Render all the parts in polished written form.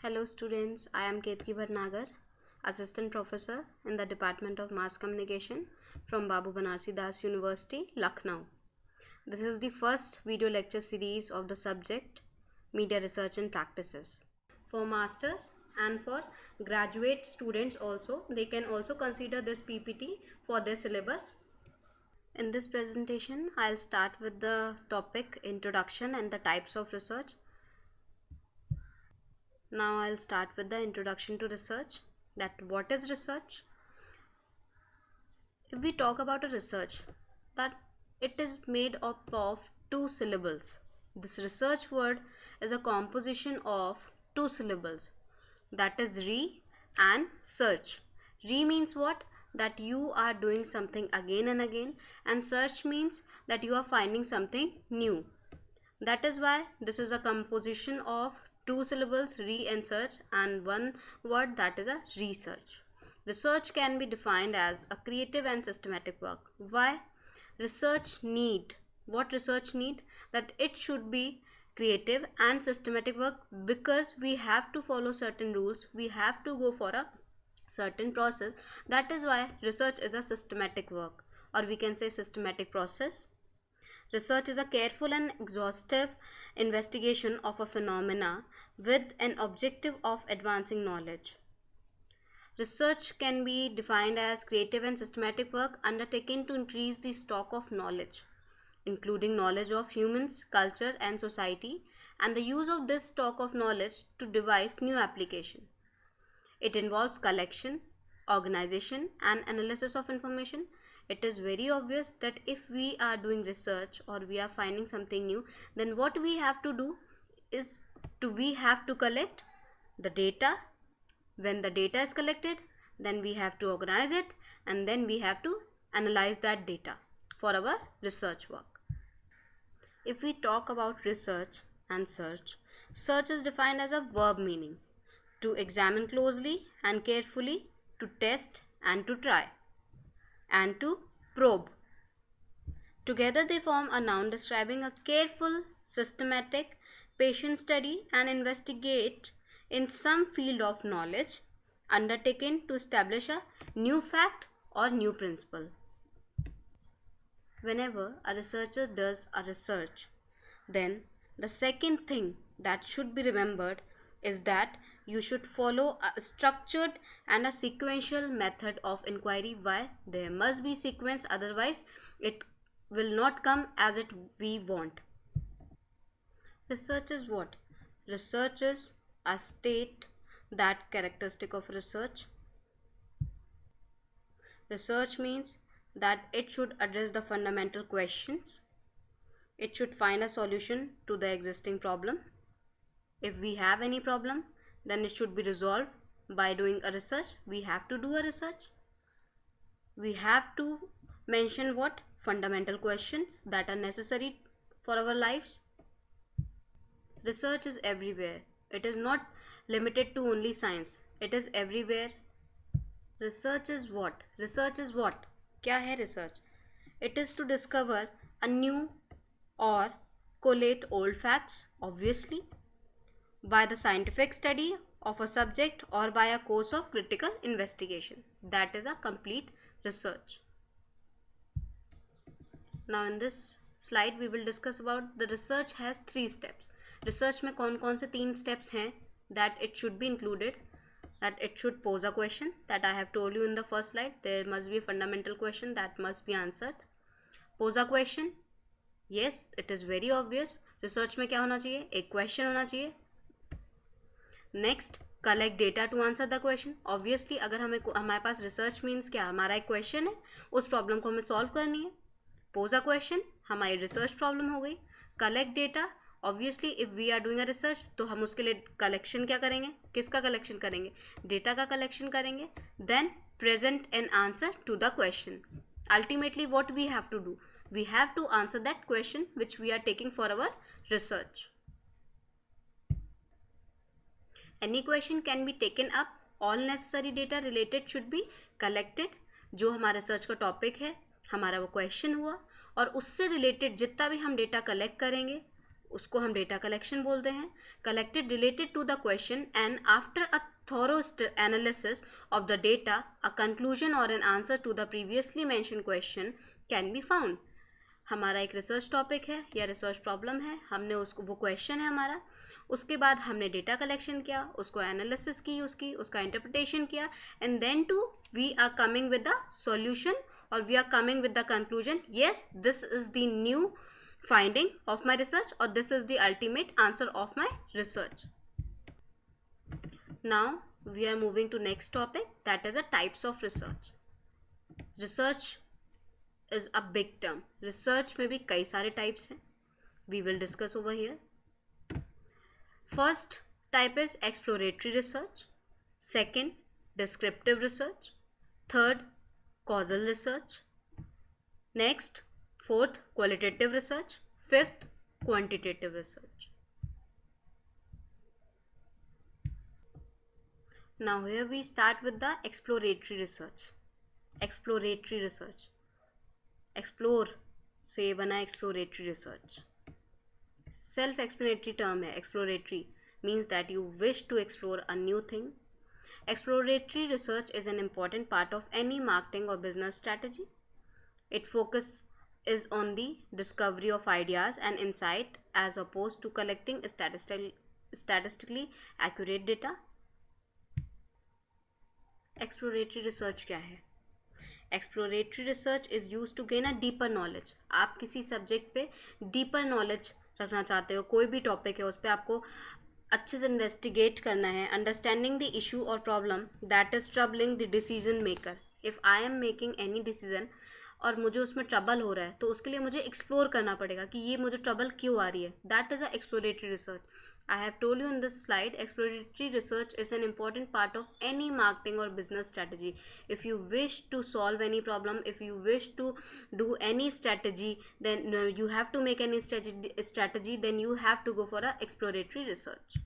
Hello students, I am Ketki Bhatnagar, Assistant Professor in the Department of Mass Communication from Babu Banarsi Das University, Lucknow. This is the first video lecture series of the subject Media Research and Practices. For masters and for graduate students also, they can also consider this PPT for their syllabus. In this presentation, I'll start with the topic Introduction and the types of research. Now I'll start with the introduction to research. That what is research? If we talk about a research, that it is made up of two syllables. This research word is a composition of two syllables. That is re and search. Re means what? That you are doing something again and again, and search means that you are finding something new. That is why this is a composition of two syllables, re and search, and one word, that is a research. Research can be defined as a creative and systematic work. Why? Research need. What research need? That it should be creative and systematic work, because we have to follow certain rules. We have to go for a certain process. That is why research is a systematic work, or we can say systematic process. Research is a careful and exhaustive investigation of a phenomena with an objective of advancing knowledge. Research can be defined as creative and systematic work undertaken to increase the stock of knowledge, including knowledge of humans, culture, and society, and the use of this stock of knowledge to devise new application. It involves collection, organization, and analysis of information. It is very obvious that if we are doing research or we are finding something new, then what we have to do is we have to collect the data. When the data is collected, then we have to organize it, and then we have to analyze that data for our research work. If we talk about research and search, search is defined as a verb meaning: to examine closely and carefully, to test and to try, and to probe. Together they form a noun describing a careful, systematic, patient study and investigate in some field of knowledge undertaken to establish a new fact or new principle. Whenever a researcher does a research, then the second thing that should be remembered is that you should follow a structured and a sequential method of inquiry. Why? There must be sequence, otherwise it will not come as it we want. Research is what? Research is a state that characteristic of research. Research means that it should address the fundamental questions. It should find a solution to the existing problem. If we have any problem, then it should be resolved by doing a research. We have to do a research. We have to mention what? Fundamental questions that are necessary for our lives. Research is everywhere. It is not limited to only science. It is everywhere. Research is what? Research is what? क्या है research? It is to discover a new or collate old facts, obviously, by the scientific study of a subject or by a course of critical investigation. That is a complete research. Now in this slide we will discuss about the research has 3 steps. Research में कौन कौन से 3 steps हैं that it should be included. That it should pose a question, that I have told you in the first slide. There must be a fundamental question that must be answered. Pose a question. Yes, it is very obvious. Research में क्या होना चाहिए? एक question होना चाहिए. Next, collect data to answer the question. Obviously, अगर हमारे पास research means क्या? हमारा एक question है, उस problem को हमें solve करनी है. Pose a question, हमारी research problem हो गई. Collect data. Obviously, if we are doing a research, तो हम उसके लिए collection क्या करेंगे? किसका collection करेंगे? Data का collection करेंगे. Then present an answer to the question. Ultimately, what we have to do? We have to answer that question which we are taking for our research. Any question can be taken up. All necessary data related should be collected. जो हमारा research का topic है, हमारा वो question हुआ, और उससे related जितना भी हम data collect करेंगे, उसको हम डेटा कलेक्शन बोलते हैं. Collected related to the question and after a thorough analysis of the data, a conclusion or an answer to the previously mentioned question can be found. हमारा एक रिसर्च टॉपिक है या research problem है, हमने उसको, वो क्वेश्चन है हमारा, उसके बाद हमने डेटा कलेक्शन किया, उसको एनालिसिस की, उसका इंटरप्रिटेशन किया, and then to we are coming with the solution और we are coming with the conclusion, yes this is the new finding of my research or this is the ultimate answer of my research. Now we are moving to next topic, that is the types of research. Research is a big term. Research में भी कई सारे types हैं. We will discuss over here. First type is exploratory research. Second, descriptive research. Third, causal research. Next, fourth, qualitative research. Fifth, quantitative research. Now here we start with the exploratory research. Exploratory research. Explore से बना exploratory research. Self-explanatory term है exploratory. Means that you wish to explore a new thing. Exploratory research is an important part of any marketing or business strategy. It focuses is on the discovery of ideas and insight as opposed to collecting statistically accurate data. Exploratory research क्या है? Exploratory research is used to gain a deeper knowledge. आप किसी subject पे deeper knowledge रखना चाहते हो, कोई भी टॉपिक है उस पर आपको अच्छे से इन्वेस्टिगेट करना है, अंडरस्टैंडिंग द इशू और problem that is troubling the decision maker. If I am making any decision और मुझे उसमें ट्रबल हो रहा है तो उसके लिए मुझे एक्सप्लोर करना पड़ेगा कि ये मुझे ट्रबल क्यों आ रही है. That is a exploratory research. I have told you in this slide, exploratory research is an important part of any marketing or business strategy. If you wish to solve any problem, if you wish to do any strategy, then you have to make any strategy, then you have to go for a exploratory research.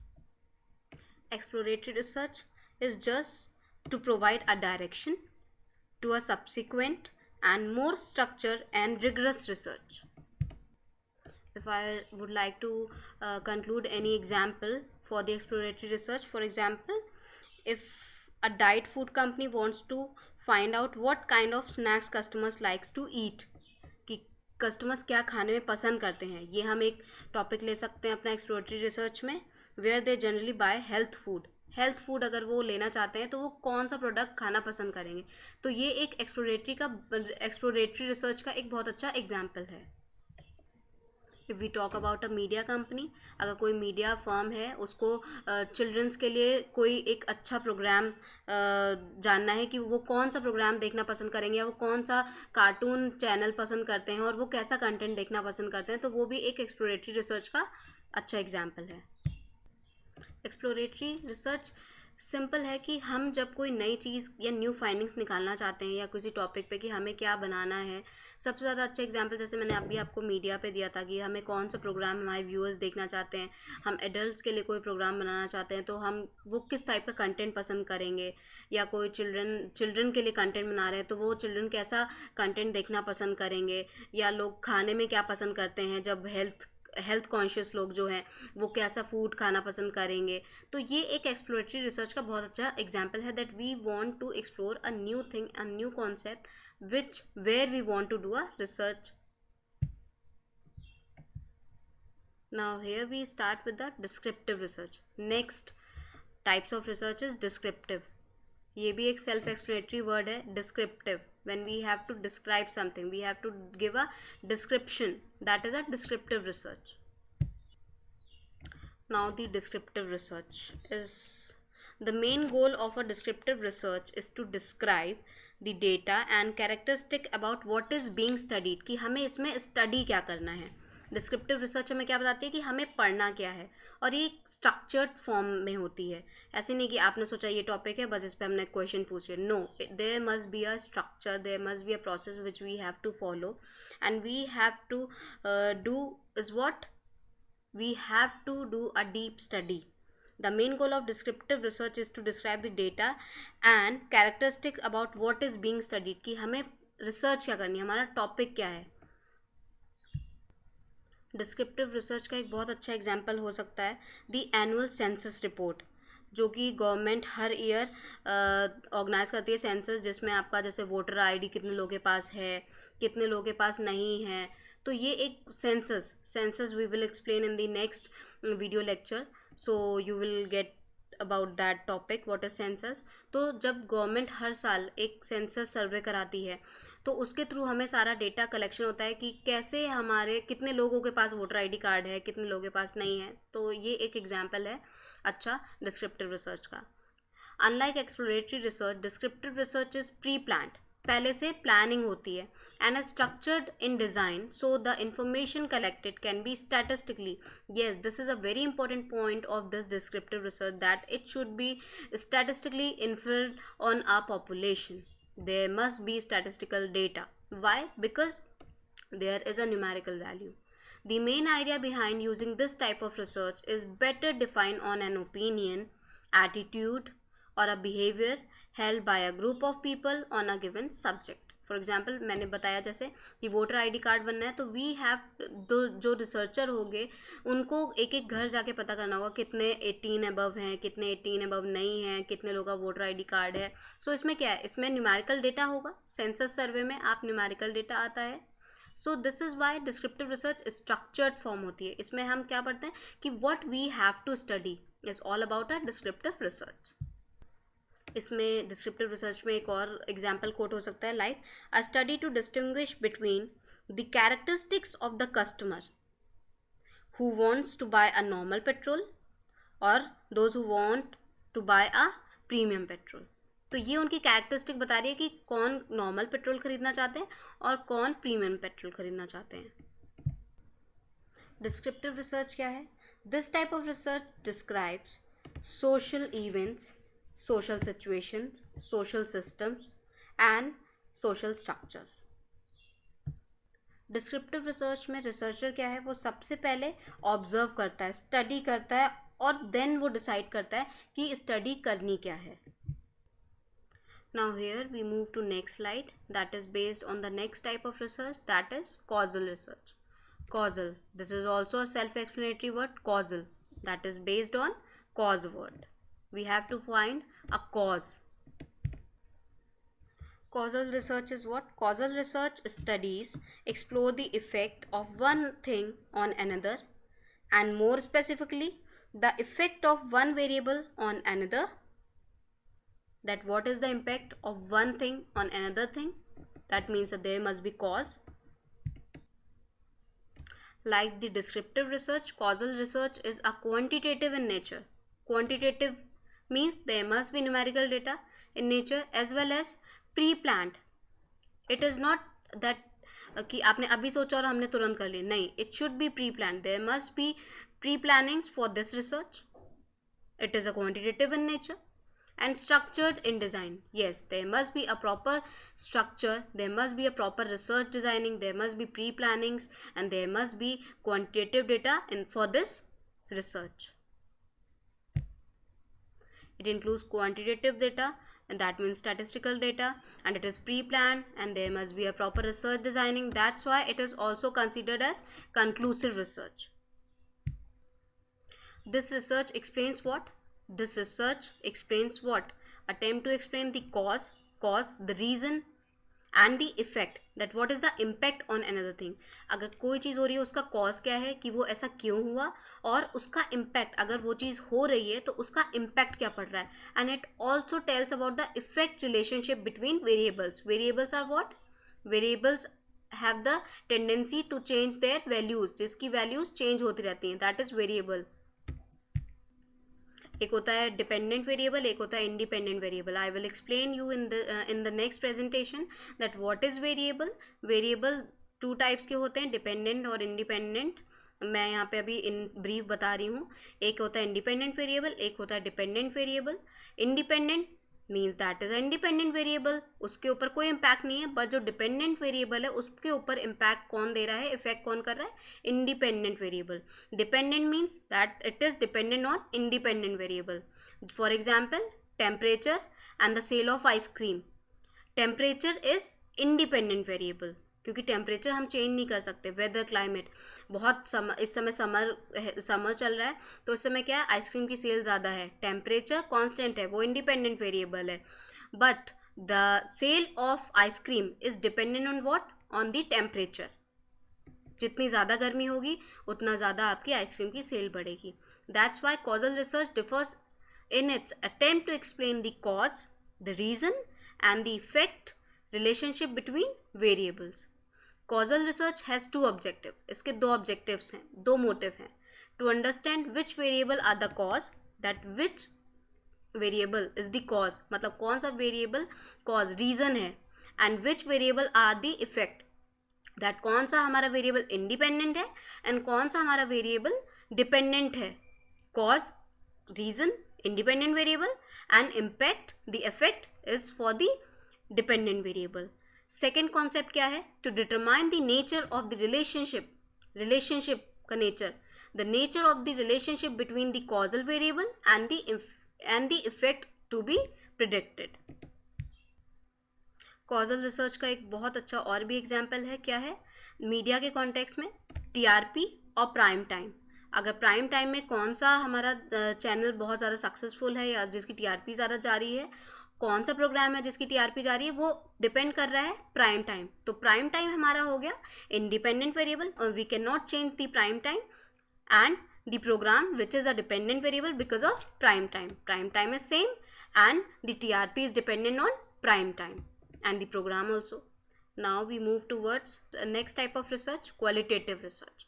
Exploratory research is just to provide a direction to a subsequent and more structured and rigorous research. If I would like to conclude any example for the exploratory research, for example, if a diet food company wants to find out what kind of snacks customers likes to eat, कि customers क्या खाने में पसंद करते हैं, ये हम एक टॉपिक ले सकते हैं अपना एक्सप्लोरेटरी रिसर्च में. Where they generally buy health food अगर वो लेना चाहते हैं तो वो कौन सा प्रोडक्ट खाना पसंद करेंगे. तो ये एक एक्सप्लोरेटरी रिसर्च का एक बहुत अच्छा एग्जाम्पल है. If we talk about a media company, अगर कोई मीडिया फर्म है उसको चिल्ड्रंस के लिए कोई एक अच्छा प्रोग्राम जानना है कि वो कौन सा प्रोग्राम देखना पसंद करेंगे या वो कौन सा कार्टून चैनल पसंद करते हैं और वो कैसा कंटेंट देखना पसंद करते हैं, तो वो भी एक एक्सप्लोरेटरी रिसर्च का अच्छा एग्जाम्पल है. एक्सप्लोरेटरी रिसर्च सिंपल है कि हम जब कोई नई चीज़ या न्यू फाइंडिंग्स निकालना चाहते हैं या किसी टॉपिक पे कि हमें क्या बनाना है. सबसे ज़्यादा अच्छा एग्जांपल जैसे मैंने अभी आपको मीडिया पे दिया था कि हमें कौन सा प्रोग्राम हमारे व्यूअर्स देखना चाहते हैं, हम एडल्ट्स के लिए कोई प्रोग्राम बनाना चाहते हैं तो हम वो किस टाइप का कंटेंट पसंद करेंगे, या कोई चिल्ड्रन के लिए कंटेंट बना रहे हैं तो वो चिल्ड्रन कैसा कंटेंट देखना पसंद करेंगे, या लोग खाने में क्या पसंद करते हैं जब हेल्थ कॉन्शियस लोग जो हैं वो कैसा फूड खाना पसंद करेंगे. तो ये एक एक्सप्लोरेटरी रिसर्च का बहुत अच्छा एग्जांपल है that we want to explore a new thing, a new concept where we want to do a research. Now here we start with the descriptive research. Next types of research is descriptive. ये भी एक self explanatory word है, descriptive. When we have to describe something, we have to give a description. That is a descriptive research. Now the descriptive research is the main goal of a descriptive research is to describe the data and characteristic about what is being studied, कि हमें इसमें study क्या करना है. Descriptive research हमें क्या बताती है कि हमें पढ़ना क्या है, और ये स्ट्रक्चर्ड फॉर्म में होती है. ऐसे नहीं कि आपने सोचा ये टॉपिक है बस इस पर हमने क्वेश्चन पूछे. No, there must be a structure, there must be a process which we have to follow and we have to do is what we have to do a deep study. The main goal of descriptive research is to describe the data and characteristic about what is being studied, कि हमें research क्या करनी है, हमारा topic क्या है. Descriptive research का एक बहुत अच्छा एग्जाम्पल हो सकता है दी एनुअल सेंसस रिपोर्ट, जो कि गवर्नमेंट हर ईयर ऑर्गेनाइज करती है सेंसस, जिसमें आपका जैसे वोटर आईडी कितने लोगों के पास है, कितने लोगों के पास नहीं है। तो ये एक census we will explain in the next video lecture, so you will get about that topic what is census. तो जब गवर्नमेंट हर साल एक सेंसस सर्वे कराती है तो उसके थ्रू हमें सारा डेटा कलेक्शन होता है कि कैसे हमारे कितने लोगों के पास वोटर आईडी कार्ड है, कितने लोगों के पास नहीं है। तो ये एक एग्जाम्पल है अच्छा डिस्क्रिप्टिव रिसर्च का। Unlike exploratory research, descriptive research is pre planned, पहले से प्लानिंग होती है, and structured in design so the information collected can be statistically, yes, this is a very important point of this descriptive research, that it should be statistically inferred on our population. There must be statistical data. Why? Because there is a numerical value. The main idea behind using this type of research is better define on an opinion, attitude, or a behavior held by a group of people on a given subject. For example मैंने बताया जैसे कि voter ID card बनना है तो we have जो researcher होंगे उनको एक एक घर जाके पता करना होगा कितने 18 अबव हैं, कितने 18 अबव नहीं हैं, कितने लोगों का वोटर आईडी कार्ड है। सो इसमें क्या है, इसमें न्यूमेरिकल डेटा होगा, सेंसस सर्वे में आप न्यूमेरिकल डेटा आता है। So this is why descriptive research structured form होती है। इसमें हम क्या पढ़ते हैं कि what we have to study is all about a descriptive research. इसमें डिस्क्रिप्टिव रिसर्च में एक और एग्जाम्पल कोट हो सकता है like a study to distinguish between the characteristics of the customer who wants to buy a normal petrol और those who want to buy a premium petrol. तो ये उनकी कैरेक्टरिस्टिक बता रही है कि कौन नॉर्मल पेट्रोल खरीदना चाहते हैं और कौन प्रीमियम पेट्रोल खरीदना चाहते हैं। डिस्क्रिप्टिव रिसर्च क्या है? This type of research describes social events, social situations, social systems, and social structures. Descriptive research में रिसर्चर क्या है, वो सबसे पहले ऑब्जर्व करता है, स्टडी करता है और देन वो डिसाइड करता है कि स्टडी करनी क्या है। Now here we move to next slide that is based on the next type of research, that is causal research. Causal, this is also a self-explanatory word, causal, that is based on cause word. We have to find a cause. Causal research is what? Causal research studies explore the effect of one thing on another, and more specifically the effect of one variable on another. That what is the impact of one thing on another thing? That means that there must be cause. Like the descriptive research, causal research is a quantitative in nature. Quantitative means there must be numerical data in nature as well as pre-planned. It is not that कि आपने अभी सोचा और हमने तुरंत कर ली, नहीं, it should be pre-planned. There must be pre-plannings for this research. It is a quantitative in nature and structured in design. Yes, there must be a proper structure, there must be a proper research designing, there must be pre-plannings, and there must be quantitative data for this research. It includes quantitative data, and that means statistical data, and it is pre-planned, and there must be a proper research designing. That's why it is also considered as conclusive research. This research explains what? This research explains what? Attempt to explain the cause, the reason, and the effect, that what is the impact on another thing. अगर कोई चीज़ हो रही है उसका cause क्या है कि वो ऐसा क्यों हुआ, और उसका इम्पैक्ट, अगर वो चीज़ हो रही है तो उसका इम्पैक्ट क्या पड़ रहा है. And it also tells about the effect relationship between variables. Variables are what? Variables have the tendency to change their values, जिसकी वैल्यूज चेंज होती रहती हैं, दैट इज वेरिएबल. एक होता है डिपेंडेंट वेरिएबल, एक होता है independent variable. I will explain you in the next presentation that what is variable. Variable two types के होते हैं, डिपेंडेंट और इंडिपेंडेंट. मैं यहाँ पे अभी इन ब्रीफ बता रही हूँ. एक होता है इंडिपेंडेंट वेरिएबल, एक होता है dependent variable. Independent means that is independent variable, उसके ऊपर कोई इम्पैक्ट नहीं है. बट जो डिपेंडेंट वेरिएबल है उसके ऊपर इम्पैक्ट कौन दे रहा है, इफेक्ट कौन कर रहा है? Independent variable. Dependent means that it is dependent on independent variable. For example temperature and the sale of ice cream. Temperature is independent variable क्योंकि टेम्परेचर हम चेंज नहीं कर सकते, वेदर क्लाइमेट बहुत इस समय समर चल रहा है, तो इस समय क्या है, आइसक्रीम की सेल ज़्यादा है, टेम्परेचर कांस्टेंट है, वो इंडिपेंडेंट वेरिएबल है, but the sale of ice cream is dependent on what, on the temperature. जितनी ज़्यादा गर्मी होगी उतना ज़्यादा आपकी आइसक्रीम की सेल बढ़ेगी। That's why causal research differs in its attempt to explain the cause, the reason, and the effect relationship between variables. Causal research has two objectives. इसके दो objectives हैं, दो motive हैं. To understand which variable are the cause, that which variable is the cause, मतलब कौन सा variable cause reason है, and which variable are the effect, that कौन सा हमारा variable independent है and कौन सा हमारा variable dependent है. Cause, reason, independent variable, and impact, the effect is for the dependent variable. Second concept क्या है, to determine the nature of the relationship का nature, the nature of the relationship between the causal variable and the effect to be predicted. Causal research का एक बहुत अच्छा और भी example है, क्या है, मीडिया के कॉन्टेक्स्ट में टीआरपी और प्राइम टाइम. अगर प्राइम टाइम में कौन सा हमारा चैनल बहुत ज़्यादा सक्सेसफुल है या जिसकी टीआरपी ज़्यादा जा रही है, कौन सा प्रोग्राम है जिसकी टीआरपी जा रही है, वो डिपेंड कर रहा है प्राइम टाइम. तो प्राइम टाइम हमारा हो गया इंडिपेंडेंट वेरिएबल, और we can not change the prime time, and the programme which is a dependent variable because of prime time. Prime time is same and the TRP is dependent on prime time and the program also. Now we move towards the next type of research, qualitative research.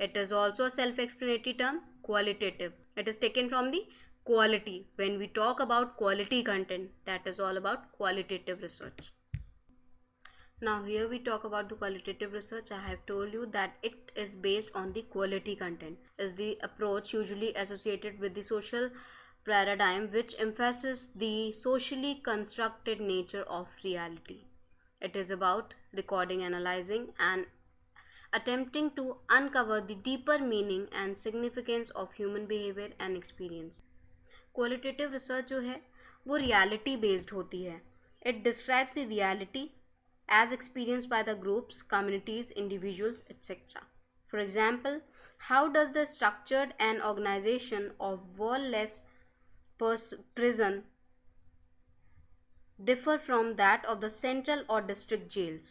It is also a self-explanatory term, qualitative. It is taken from the quality. When we talk about quality content, that is all about qualitative research. Now here we talk about the qualitative research. I have told you that it is based on the quality content. Is the approach usually associated with the social paradigm which emphasizes the socially constructed nature of reality. It is about recording, analyzing, and attempting to uncover the deeper meaning and significance of human behavior and experience. Qualitative research जो है वो reality based होती है. It describes the reality as experienced by the groups, communities, individuals, etc. For example, how does the structured and organization of wall-less prison differ from that of the central or district jails.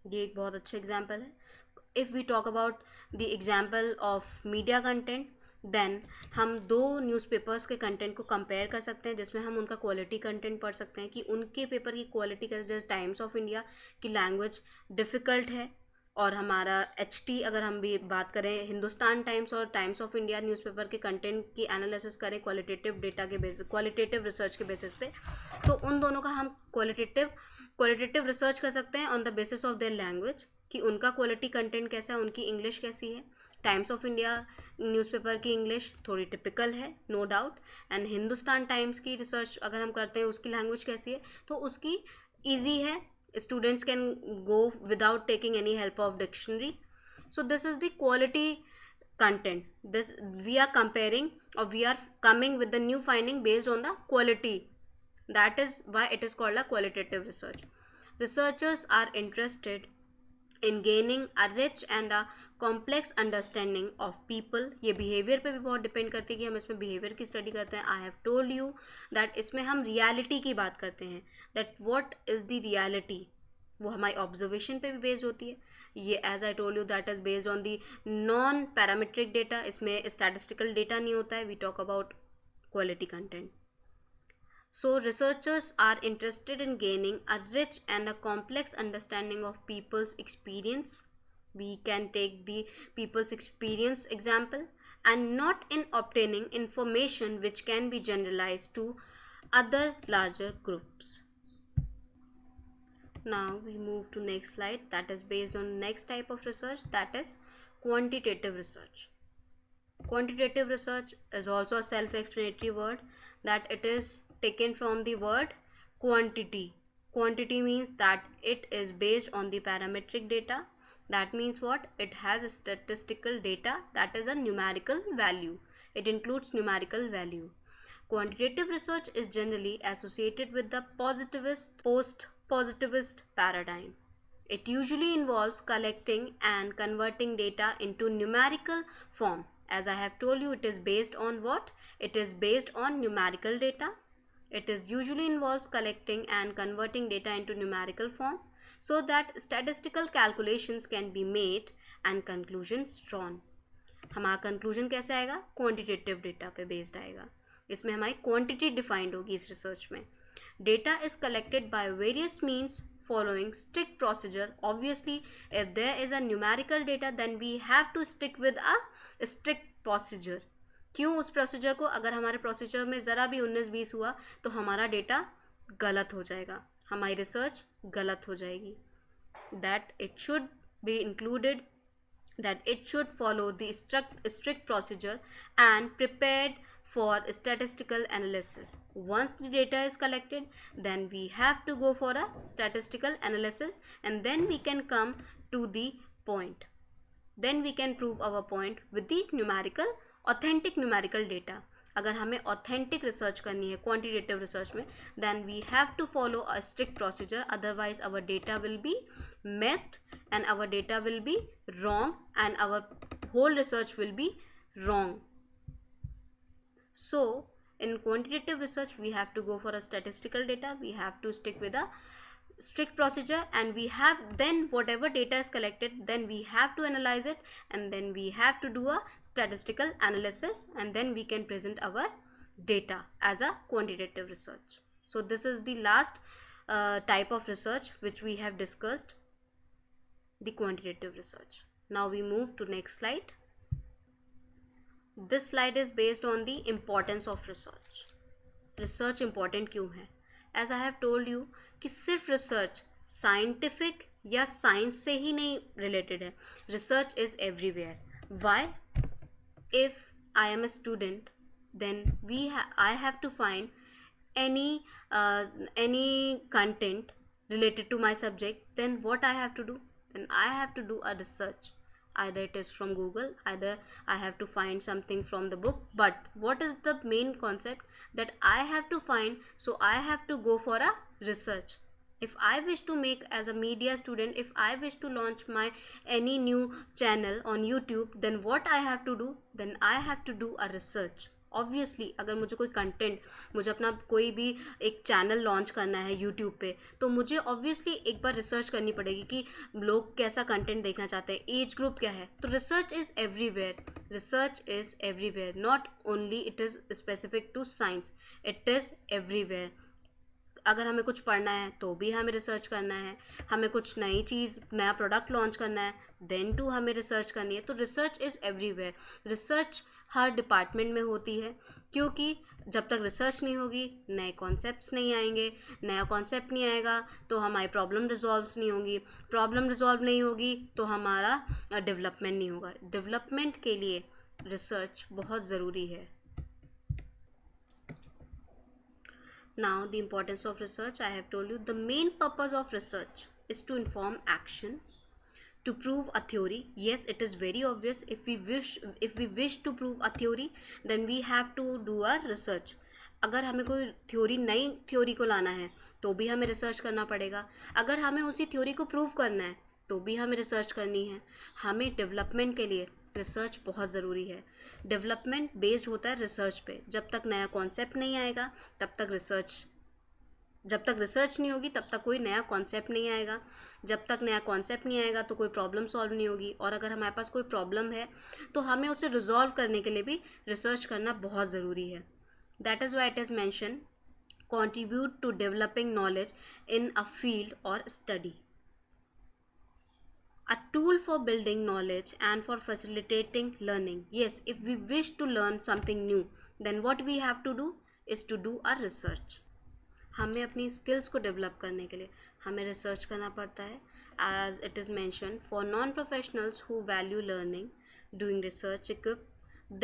ये एक बहुत अच्छा example है. If we talk about the example of media content, then हम दो newspapers के content को compare कर सकते हैं जिसमें हम उनका क्वालिटी कंटेंट पढ़ सकते हैं कि उनके पेपर की क्वालिटी कैसे. जैसे टाइम्स ऑफ इंडिया की लैंग्वेज डिफ़िकल्ट है, और हमारा HT अगर हम भी बात करें, हिंदुस्तान टाइम्स और टाइम्स ऑफ इंडिया न्यूज़पेपर के कंटेंट की एनालिसिस करें क्वालिटेटिव डेटा के बेसिस, क्वालिटेटिव रिसर्च के बेसिस पे, तो उन दोनों का हम क्वालिटेटिव रिसर्च कर सकते हैं on the basis of their language, कि उनका क्वालिटी कंटेंट कैसा है, उनकी इंग्लिश कैसी है. टाइम्स ऑफ इंडिया न्यूज़पेपर की इंग्लिश थोड़ी टिपिकल है, no doubt, and Hindustan Times की रिसर्च अगर हम करते हैं उसकी लैंग्वेज कैसी है, तो उसकी ईजी है, students can go without taking any help of dictionary. So this is the quality content. This we are comparing, or we are coming with the new finding based on the quality. That is why it is called a qualitative research. Researchers are interested in gaining a rich and a complex understanding of people. ये behavior पे भी बहुत depend करती है कि हम इसमें behavior की स्टडी करते हैं. I have told you that इसमें हम reality की बात करते हैं, that what is the reality, वो हमारी ऑब्जर्वेशन पे भी बेस्ड होती है. ये as I told you that is based on the non parametric data, इसमें स्टैटिस्टिकल डेटा नहीं होता है. We talk about quality content. So researchers are interested in gaining a rich and a complex understanding of people's experience. We can take the people's experience example, and not in obtaining information which can be generalized to other larger groups. Now we move to next slide, that is based on next type of research, that is quantitative research. Quantitative research is also a self-explanatory word, that it is taken from the word quantity. Quantity means that it is based on the parametric data. That means what? It has a statistical data, that is a numerical value. It includes numerical value. Quantitative research is generally associated with the positivist, post-positivist paradigm. It usually involves collecting and converting data into numerical form. As I have told you, it is based on what? It is based on numerical data. It is usually involves collecting and converting data into numerical form so that statistical calculations can be made and conclusions drawn. हमारा conclusion कैसे आएगा? Quantitative data पे based आएगा. इसमें हमारी quantity defined होगी इस research में. Data is collected by various means following strict procedure. Obviously, if there is a numerical data, then we have to stick with a strict procedure. क्यों उस procedure को? अगर हमारे प्रोसीजर में ज़रा भी 19-20 हुआ तो हमारा डेटा गलत हो जाएगा, हमारी रिसर्च गलत हो जाएगी. That it should be included, that it should follow the strict procedure and prepared for statistical analysis. Once the data is collected, then we have to go for a statistical analysis, and then we can come to the point. Then we can prove our point with the numerical, authentic numerical data. अगर हमें authentic research करनी है quantitative research में, then we have to follow a strict procedure, otherwise our data will be messed and our data will be wrong and our whole research will be wrong. So in quantitative research we have to go for a statistical data, we have to stick with a strict procedure, and we have then whatever data is collected, then we have to analyze it, and then we have to do a statistical analysis, and then we can present our data as a quantitative research. So this is the last type of research which we have discussed, the quantitative research. Now we move to next slide. This slide is based on the importance of research. Research important क्यों है? As I have told you कि सिर्फ research scientific या science से ही नहीं related है. Research is everywhere. Why? If I am a student, then I have to find any content related to my subject. Then what I have to do? Then I have to do a research. Either it is from Google, either I have to find something from the book. But what is the main concept? That I have to find, so I have to go for a research. If I wish to make, as a media student, if I wish to launch my any new channel on YouTube, then what I have to do? Then I have to do a research. Obviously अगर मुझे कोई content, मुझे अपना कोई भी एक channel launch करना है यूट्यूब पे, तो मुझे ऑब्वियसली एक बार रिसर्च करनी पड़ेगी कि लोग कैसा कंटेंट देखना चाहते हैं, एज ग्रुप क्या है. तो research is everywhere. Research is everywhere, not only it is specific to science, it is everywhere. अगर हमें कुछ पढ़ना है तो भी हमें रिसर्च करना है, हमें कुछ नई चीज़, नया प्रोडक्ट लॉन्च करना है, देन टू हमें रिसर्च करनी है. तो research is everywhere. Research her department में होती है, क्योंकि जब तक रिसर्च नहीं होगी नए कॉन्सेप्ट्स नहीं आएंगे, नया कॉन्सेप्ट नहीं आएगा तो हमारी प्रॉब्लम रिजॉल्व नहीं होगी, प्रॉब्लम रिजॉल्व नहीं होगी तो हमारा डेवलपमेंट नहीं होगा. डेवलपमेंट के लिए रिसर्च बहुत ज़रूरी है. Now the importance of research, I have told you. The main purpose of research is to inform action, to prove a theory. Yes, it is very obvious. If we wish to prove a theory, then we have to do a research. अगर हमें कोई theory, नई theory को लाना है तो भी हमें रिसर्च करना पड़ेगा. अगर हमें उसी थ्योरी को प्रूव करना है तो भी हमें रिसर्च करनी है. हमें डेवलपमेंट के लिए रिसर्च बहुत ज़रूरी है. डेवलपमेंट बेस्ड होता है रिसर्च पे. जब तक नया कॉन्सेप्ट नहीं आएगा तब तक रिसर्च, जब तक रिसर्च नहीं होगी तब तक कोई नया कॉन्सेप्ट नहीं आएगा. जब तक नया कॉन्सेप्ट नहीं आएगा तो कोई प्रॉब्लम सॉल्व नहीं होगी. और अगर हमारे पास कोई प्रॉब्लम है तो हमें उसे रिजॉल्व करने के लिए भी रिसर्च करना बहुत ज़रूरी है. That is why it is mention contribute to developing knowledge in a field or study. A tool for building knowledge and for facilitating learning. Yes, if we wish to learn something new, then what we have to do is to do a research. हमें अपनी skills को develop करने के लिए हमें research करना पड़ता है. As it is mention, for non professionals who value learning, doing research equip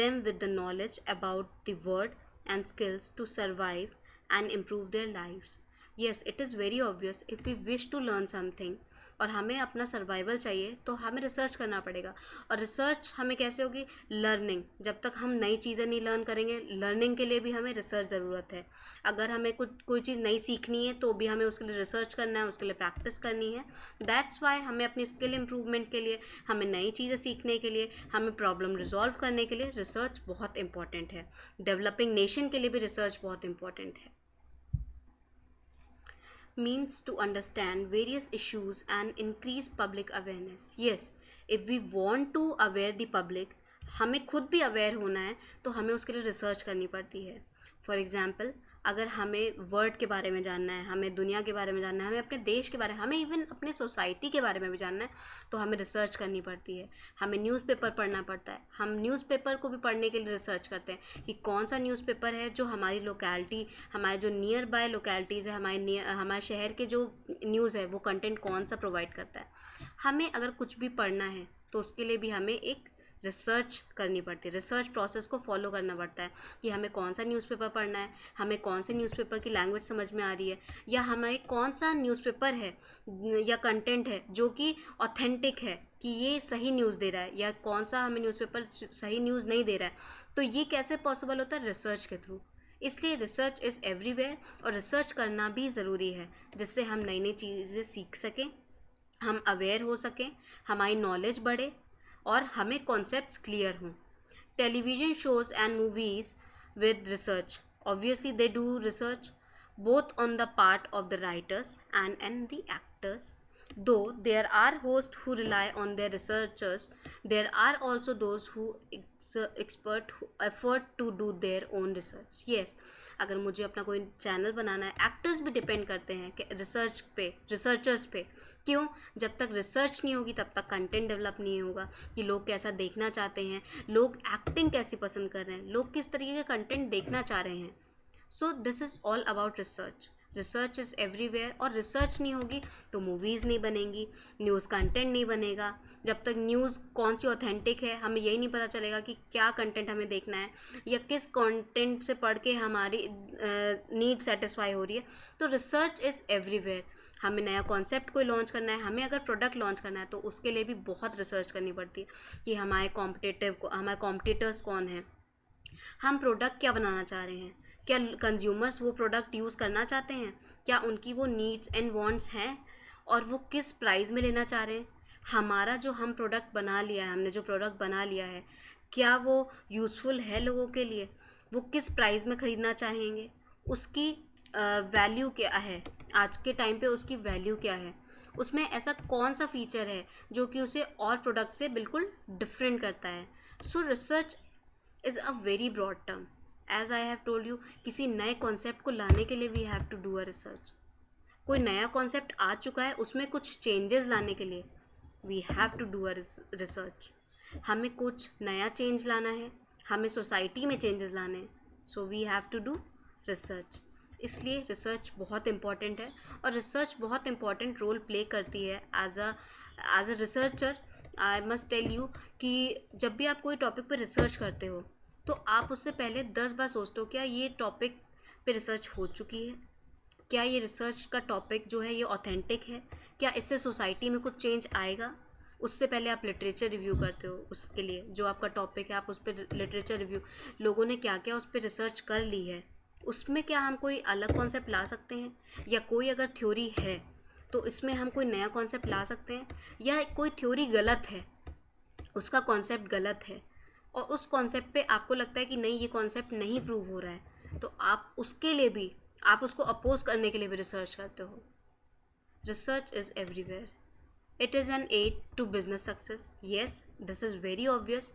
them with the knowledge about the world and skills to survive and improve their lives. Yes, it is very obvious. If we wish to learn something, और हमें अपना survival चाहिए तो हमें research करना पड़ेगा। और research हमें कैसे होगी? लर्निंग। जब तक हम नई चीज़ें नहीं लर्न करेंगे, लर्निंग के लिए भी हमें रिसर्च ज़रूरत है। अगर हमें कोई चीज़ नई सीखनी है तो भी हमें उसके लिए रिसर्च करना है, उसके लिए प्रैक्टिस करनी है। दैट्स वाई हमें अपनी स्किल इम्प्रूवमेंट के लिए, हमें नई चीज़ें सीखने के लिए, हमें प्रॉब्लम रिजॉल्व करने के लिए रिसर्च बहुत इंपॉर्टेंट है। डेवलपिंग नेशन के लिए भी रिसर्च बहुत इंपॉर्टेंट है। Means to understand various issues and increase public awareness. Yes, if we want to aware the public, हमें खुद भी अवेयर होना है तो हमें उसके लिए रिसर्च करनी पड़ती है। फॉर एग्ज़ाम्पल, अगर हमें वर्ल्ड के बारे में जानना है, हमें दुनिया के बारे में जानना है, हमें अपने देश के बारे में, हमें इवन अपने सोसाइटी के बारे में भी जानना है, तो हमें रिसर्च करनी पड़ती है। हमें न्यूज़पेपर पढ़ना पड़ता है। हम न्यूज़पेपर को भी पढ़ने के लिए रिसर्च करते हैं कि कौन सा न्यूज़पेपर है जो हमारी लोकेलिटी, हमारे जो नियर बाय लोकेलिटीज़ है, हमारे शहर के जो न्यूज़ है वो कंटेंट कौन सा प्रोवाइड करता है। हमें अगर कुछ भी पढ़ना है तो उसके लिए भी हमें एक रिसर्च करनी पड़ती है, रिसर्च प्रोसेस को फॉलो करना पड़ता है कि हमें कौन सा न्यूज़पेपर पढ़ना है, हमें कौन से न्यूज़पेपर की लैंग्वेज समझ में आ रही है, या हमें कौन सा न्यूज़पेपर है या कंटेंट है जो कि ऑथेंटिक है, कि ये सही न्यूज़ दे रहा है, या कौन सा हमें न्यूज़पेपर सही न्यूज़ नहीं दे रहा है। तो ये कैसे पॉसिबल होता है? रिसर्च के थ्रू। इसलिए रिसर्च इज़ एवरीवेयर, और रिसर्च करना भी ज़रूरी है जिससे हम नई नई चीज़ें सीख सकें, हम अवेयर हो सकें, हमारी नॉलेज बढ़े और हमें कॉन्सेप्ट्स क्लियर हों। Television shows and movies with research. Obviously, they do research both on the part of the writers and the actors. Though there are hosts who rely on their researchers, there are also those who expert who effort to do their own research. Yes, अगर मुझे अपना कोई channel बनाना है, actors भी depend करते हैं कि research पे, रिसर्चर्स पे। क्यों? जब तक रिसर्च नहीं होगी तब तक कंटेंट डेवलप नहीं होगा कि लोग कैसा देखना चाहते हैं, लोग एक्टिंग कैसी पसंद कर रहे हैं, लोग किस तरीके का कंटेंट देखना चाह रहे हैं। सो this is all about research. Research is everywhere, और रिसर्च नहीं होगी तो मूवीज़ नहीं बनेंगी, न्यूज़ कंटेंट नहीं बनेगा। जब तक न्यूज़ कौन सी ऑथेंटिक है हमें यही नहीं पता चलेगा कि क्या कंटेंट हमें देखना है या किस कंटेंट से पढ़ के हमारी नीड सेटिस्फाई हो रही है। तो रिसर्च इज़ एवरीवेयर। हमें नया कॉन्सेप्ट कोई लॉन्च करना है, हमें अगर प्रोडक्ट लॉन्च करना है तो उसके लिए भी बहुत रिसर्च करनी पड़ती है कि हमारे कॉम्पिटिटर्स कौन हैं, हम प्रोडक्ट क्या बनाना चाह रहे हैं, क्या कंज्यूमर्स वो प्रोडक्ट यूज़ करना चाहते हैं, क्या उनकी वो नीड्स एंड वांट्स हैं, और वो किस प्राइस में लेना चाह रहे हैं। हमारा जो हम प्रोडक्ट बना लिया है, हमने जो प्रोडक्ट बना लिया है, क्या वो यूज़फुल है लोगों के लिए, वो किस प्राइस में ख़रीदना चाहेंगे, उसकी वैल्यू क्या है, आज के टाइम पे उसकी वैल्यू क्या है, उसमें ऐसा कौन सा फीचर है जो कि उसे और प्रोडक्ट से बिल्कुल डिफरेंट करता है। So research is a very broad term. As I have told you, किसी नए कॉन्सेप्ट को लाने के लिए we have to do a research. कोई नया कॉन्सेप्ट आ चुका है, उसमें कुछ चेंजेस लाने के लिए we have to do a research. हमें कुछ नया चेंज लाना है, हमें सोसाइटी में चेंजेस लाने हैं, so we have to do research. इसलिए रिसर्च बहुत इम्पॉर्टेंट है, और रिसर्च बहुत इम्पॉर्टेंट रोल प्ले करती है as a researcher. I must tell you कि जब भी आप कोई टॉपिक पर रिसर्च करते हो तो आप उससे पहले 10 बार सोचते हो क्या ये टॉपिक पे रिसर्च हो चुकी है, क्या ये रिसर्च का टॉपिक जो है ये ऑथेंटिक है, क्या इससे सोसाइटी में कुछ चेंज आएगा। उससे पहले आप लिटरेचर रिव्यू करते हो, उसके लिए जो आपका टॉपिक है आप उस पर लिटरेचर रिव्यू, लोगों ने क्या क्या उस पर रिसर्च कर ली है, उसमें क्या हम कोई अलग कॉन्सेप्ट ला सकते हैं, या कोई अगर थ्योरी है तो इसमें हम कोई नया कॉन्सेप्ट ला सकते हैं, या कोई थ्योरी गलत है, उसका कॉन्सेप्ट गलत है और उस कॉन्सेप्ट पे आपको लगता है कि नहीं ये कॉन्सेप्ट नहीं प्रूव हो रहा है, तो आप उसके लिए भी, आप उसको अपोज करने के लिए भी रिसर्च करते हो। Research is everywhere. It is an aid to business success. Yes, this is very obvious.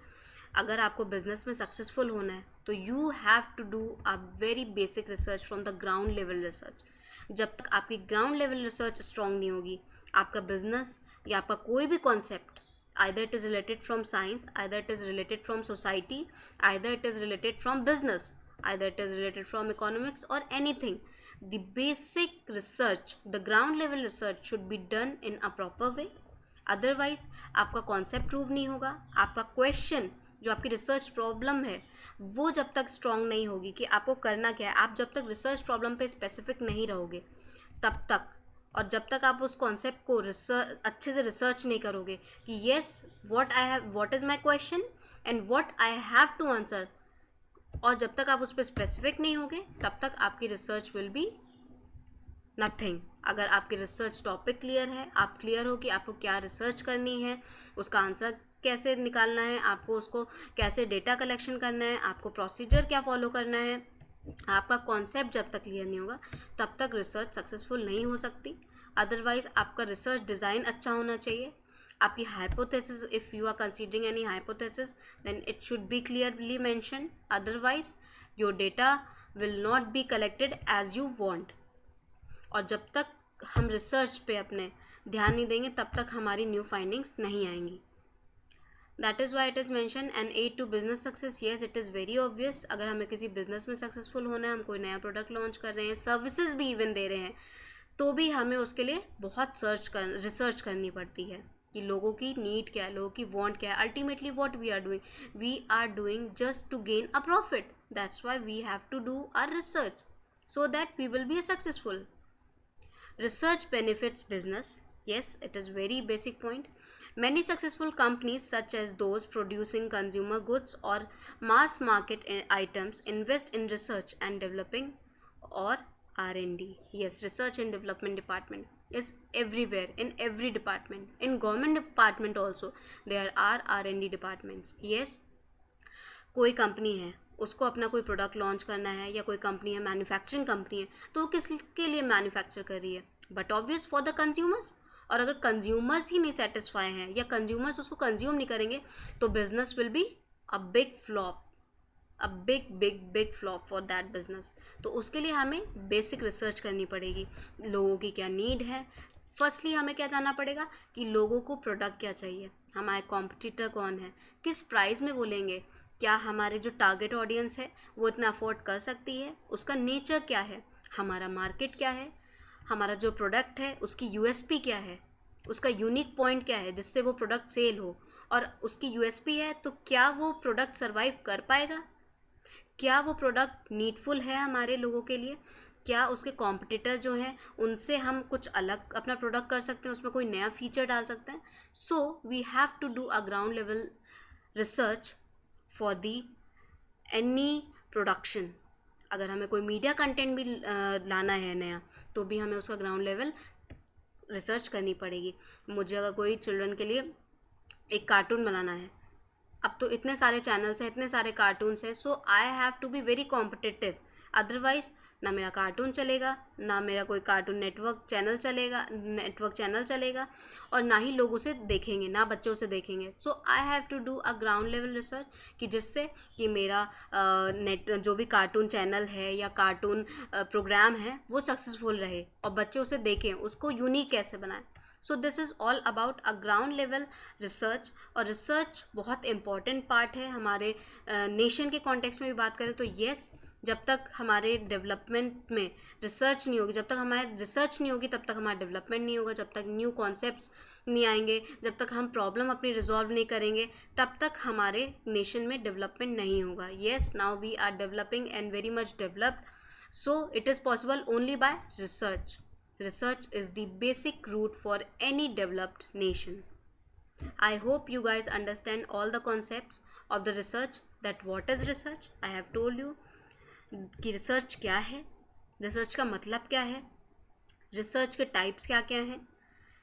अगर आपको बिजनेस में सक्सेसफुल होना है तो you have to do a very basic research from the ground level research. जब तक आपकी ग्राउंड लेवल रिसर्च स्ट्रॉन्ग नहीं होगी, आपका बिजनेस या आपका कोई भी concept, either it is related from science, either it is related from society, either it is related from business, either it is related from economics or anything, the basic research, the ground level research should be done in a proper way. Otherwise आपका concept prove नहीं होगा, आपका question जो आपकी research problem है वो जब तक स्ट्रॉन्ग नहीं होगी कि आपको करना क्या है, आप जब तक रिसर्च प्रॉब्लम पे स्पेसिफिक नहीं रहोगे तब तक और जब तक आप उस कॉन्सेप्ट को अच्छे से रिसर्च नहीं करोगे कि yes what is my question and what I have to answer, और जब तक आप उस पर स्पेसिफिक नहीं होगे तब तक आपकी रिसर्च विल बी नथिंग। अगर आपकी रिसर्च टॉपिक क्लियर है, आप क्लियर हो कि आपको क्या रिसर्च करनी है, उसका आंसर कैसे निकालना है, आपको उसको कैसे डेटा कलेक्शन करना है, आपको प्रोसीजर क्या फॉलो करना है, आपका कॉन्सेप्ट जब तक क्लियर नहीं होगा तब तक रिसर्च सक्सेसफुल नहीं हो सकती। अदरवाइज आपका रिसर्च डिज़ाइन अच्छा होना चाहिए, आपकी hypothesis, if you are considering any hypothesis then it should be clearly mention, otherwise your data will not be collected as you want. और जब तक हम रिसर्च पे अपने ध्यान नहीं देंगे तब तक हमारी न्यू फाइंडिंग्स नहीं आएंगी। That is why it is mention an aid to business success. Yes, it is very obvious. अगर हमें किसी बिजनेस में सक्सेसफुल होना है, हम कोई नया प्रोडक्ट लॉन्च कर रहे हैं, सर्विसेज भी इवन दे रहे हैं, तो भी हमें उसके लिए बहुत रिसर्च करनी पड़ती है कि लोगों की नीड क्या है, लोगों की वांट क्या है। Ultimately what we are doing just to gain a profit, that's why we have to do our research so that we will be successful. Research benefits business. Yes, it is very basic point. Many successful companies such as those producing consumer goods or mass market items invest in research and developing or R&D. Yes, research and development department is everywhere, in every department. In government department also there are R&D departments. Yes, कोई company है, उसको अपना कोई product launch करना है, या कोई company है मैन्युफैक्चरिंग कंपनी है, तो वो किसके लिए मैन्युफैक्चर कर रही है? But obvious for the consumers. और अगर कंज्यूमर्स ही नहीं सेटिस्फाई हैं या कंज्यूमर्स उसको कंज्यूम नहीं करेंगे तो business will be a big flop, a big big big flop for that business. तो उसके लिए हमें बेसिक रिसर्च करनी पड़ेगी, लोगों की क्या नीड है। फर्स्टली हमें क्या जानना पड़ेगा कि लोगों को प्रोडक्ट क्या चाहिए, हमारे कॉम्पिटिटर कौन है, किस प्राइस में वो लेंगे, क्या हमारे जो टारगेट ऑडियंस है वो इतना अफोर्ड कर सकती है, उसका नेचर क्या है, हमारा मार्केट क्या है, हमारा जो प्रोडक्ट है उसकी यूएसपी क्या है, उसका यूनिक पॉइंट क्या है जिससे वो प्रोडक्ट सेल हो, और उसकी यूएसपी है तो क्या वो प्रोडक्ट सर्वाइव कर पाएगा, क्या वो प्रोडक्ट नीडफुल है हमारे लोगों के लिए, क्या उसके कॉम्पिटिटर जो हैं उनसे हम कुछ अलग अपना प्रोडक्ट कर सकते हैं, उसमें कोई नया फीचर डाल सकते हैं। So we have to do a ground level research for the any production. अगर हमें कोई मीडिया कंटेंट भी लाना है नया, तो भी हमें उसका ग्राउंड लेवल रिसर्च करनी पड़ेगी। मुझे अगर कोई चिल्ड्रन के लिए एक कार्टून बनाना है, अब तो इतने सारे चैनल्स हैं, इतने सारे कार्टून्स हैं, so I have to be very competitive. Otherwise ना मेरा कार्टून चलेगा, ना मेरा कोई कार्टून नेटवर्क चैनल चलेगा, और ना ही लोग उसे देखेंगे, ना बच्चे उसे देखेंगे। So I have to do a ground level research कि जिससे कि मेरा जो भी कार्टून चैनल है या कार्टून प्रोग्राम है वो सक्सेसफुल रहे और बच्चे उसे देखें, उसको यूनिक कैसे बनाएं। सो this is all about a ground level research. और रिसर्च बहुत इंपॉर्टेंट पार्ट है हमारे नेशन के कॉन्टेक्स्ट में भी बात करें तो येस, जब तक हमारे डेवलपमेंट में रिसर्च नहीं होगी, जब तक हमारे रिसर्च नहीं होगी तब तक हमारा डेवलपमेंट नहीं होगा, जब तक न्यू कॉन्सेप्ट्स नहीं आएंगे, जब तक हम प्रॉब्लम अपनी रिजॉल्व नहीं करेंगे तब तक हमारे नेशन में डेवलपमेंट नहीं होगा। Yes, now we are developing and very much developed, so it is possible only by research. Research is the basic root for any developed nation. I hope you guys understand all the concepts of the research, that what is research. I have told you कि research क्या है, research का मतलब क्या है, research के types क्या क्या हैं,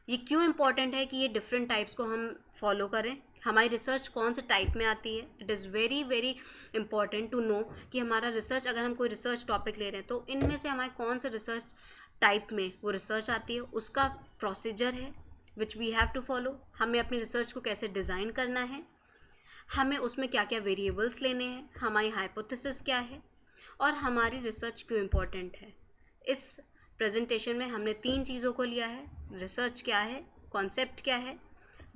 ये क्यों इम्पॉर्टेंट है कि ये डिफरेंट टाइप्स को हम फॉलो करें, हमारी रिसर्च कौन से टाइप में आती है। It is very very important to know कि हमारा रिसर्च, अगर हम कोई रिसर्च टॉपिक ले रहे हैं तो इनमें से हमारे कौन से रिसर्च टाइप में वो रिसर्च आती है, उसका प्रोसीजर है which we have to follow, हमें अपनी रिसर्च को कैसे डिज़ाइन करना है, हमें उसमें क्या क्या वेरिएबल्स लेने हैं, हमारी हाइपोथेसिस क्या है, और हमारी रिसर्च क्यों इम्पॉर्टेंट है। इस प्रेजेंटेशन में हमने 3 चीज़ों को लिया है, रिसर्च क्या है, कॉन्सेप्ट क्या है,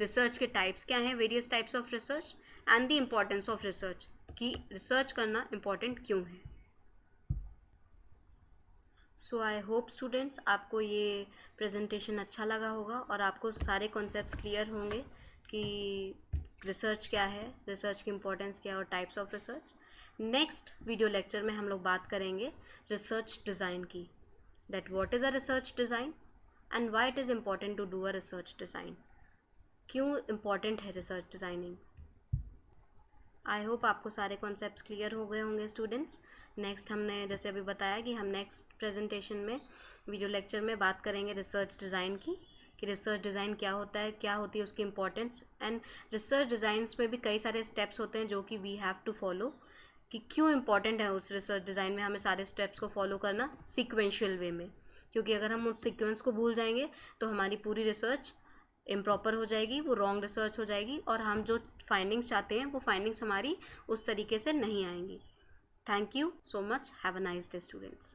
रिसर्च के टाइप्स क्या हैं, various types of research, and the importance of research, कि रिसर्च करना इम्पॉर्टेंट क्यों है। सो आई होप स्टूडेंट्स आपको ये प्रेजेंटेशन अच्छा लगा होगा और आपको सारे कॉन्सेप्ट्स क्लियर होंगे कि रिसर्च क्या है, रिसर्च की इम्पोर्टेंस क्या है और types of research. Next video lecture में हम लोग बात करेंगे रिसर्च डिज़ाइन की, that what is a research design. And why it is important to do a research design, क्यों इम्पॉर्टेंट है रिसर्च डिज़ाइनिंग। आई होप आपको सारे कॉन्सेप्ट्स क्लियर हो गए होंगे स्टूडेंट्स। नेक्स्ट हमने जैसे अभी बताया कि हम नेक्स्ट प्रेजेंटेशन में वीडियो लेक्चर में बात करेंगे रिसर्च डिज़ाइन की, कि रिसर्च डिज़ाइन क्या होता है, क्या होती है उसकी इंपॉर्टेंस, एंड रिसर्च डिज़ाइंस में भी कई सारे स्टेप्स होते हैं जो कि वी हैव टू फॉलो, कि क्यों इंपॉर्टेंट है उस रिसर्च डिज़ाइन में हमें सारे स्टेप्स को फॉलो करना सीक्वेंशियल वे में, क्योंकि अगर हम उस सीक्वेंस को भूल जाएंगे तो हमारी पूरी रिसर्च इम्प्रॉपर हो जाएगी, वो रॉन्ग रिसर्च हो जाएगी, और हम जो फाइंडिंग्स चाहते हैं वो फाइंडिंग्स हमारी उस तरीके से नहीं आएंगी। Thank you so much, have a nice day students.